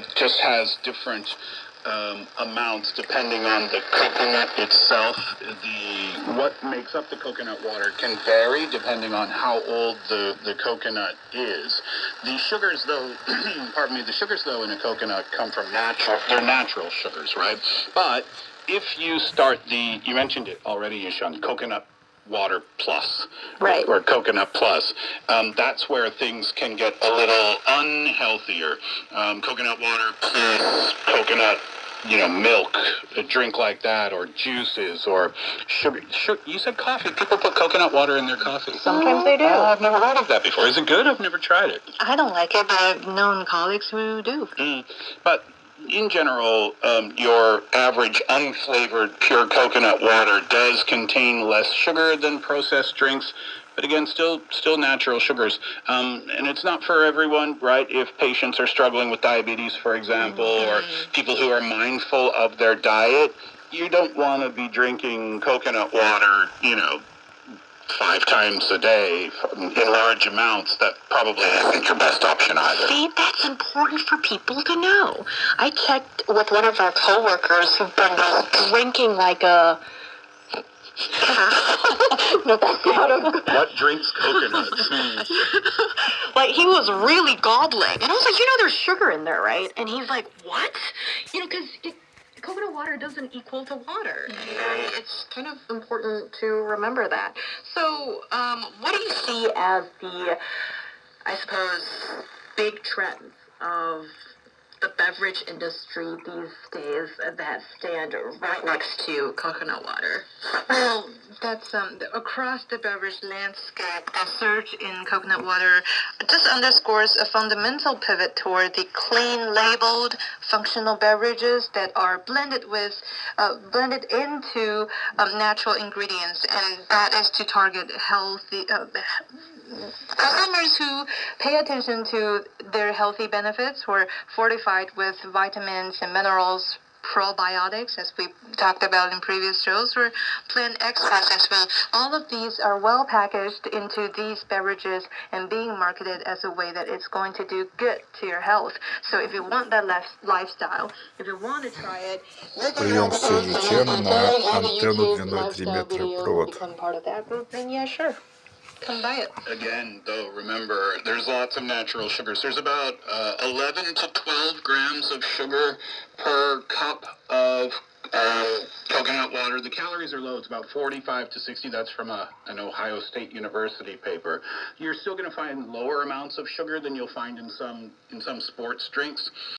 it just has different amounts depending on the coconut itself. What makes up the coconut water can vary depending on how old the coconut is. The sugars, though, the sugars, though, in a coconut come from they're natural sugars, right? But if you start you mentioned it already, Yishan, coconut water plus, right, or coconut plus, that's where things can get a little unhealthier. Coconut water plus coconut, milk, a drink like that, or juices, or sugar. You said coffee. People put coconut water in their coffee. Sometimes they do. I've never heard of that before. Is it good? I've never tried it. I don't like it, but I've known colleagues who do. But in general, your average unflavored pure coconut water does contain less sugar than processed drinks, but again, still natural sugars. And it's not for everyone, right? If patients are struggling with diabetes, for example, or people who are mindful of their diet, you don't want to be drinking coconut water, 5 times a day in large amounts. That probably isn't your best option either. See, that's important for people to know. I checked with one of our coworkers who've been drinking like a... No, that's not a... What drinks coconuts? Like, he was really gobbling. And I was like, there's sugar in there, right? And he's like, what? Because coconut water doesn't equal to water. And it's kind of important to remember that. So, what do you see as the, I suppose, big trends of the beverage industry these days that stand right next to coconut water? Well, that's across the beverage landscape, the surge in coconut water just underscores a fundamental pivot toward the clean labeled functional beverages that are blended into natural ingredients, and that is to target healthy customers who pay attention to their healthy benefits, who are fortified with vitamins and minerals, probiotics, as we talked about in previous shows, or plant extracts as well. All of these are well packaged into these beverages and being marketed as a way that it's going to do good to your health. So if you want that lifestyle, if you want to try it, Приём CGTN на антенну длиной 3 метра провод. Become part of that group, then yeah, sure. Come buy it. Again, though, remember, there's lots of natural sugars. There's about 11 to 12 grams of sugar per cup of coconut water. The calories are low. It's about 45 to 60. That's from an Ohio State University paper. You're still going to find lower amounts of sugar than you'll find in some sports drinks.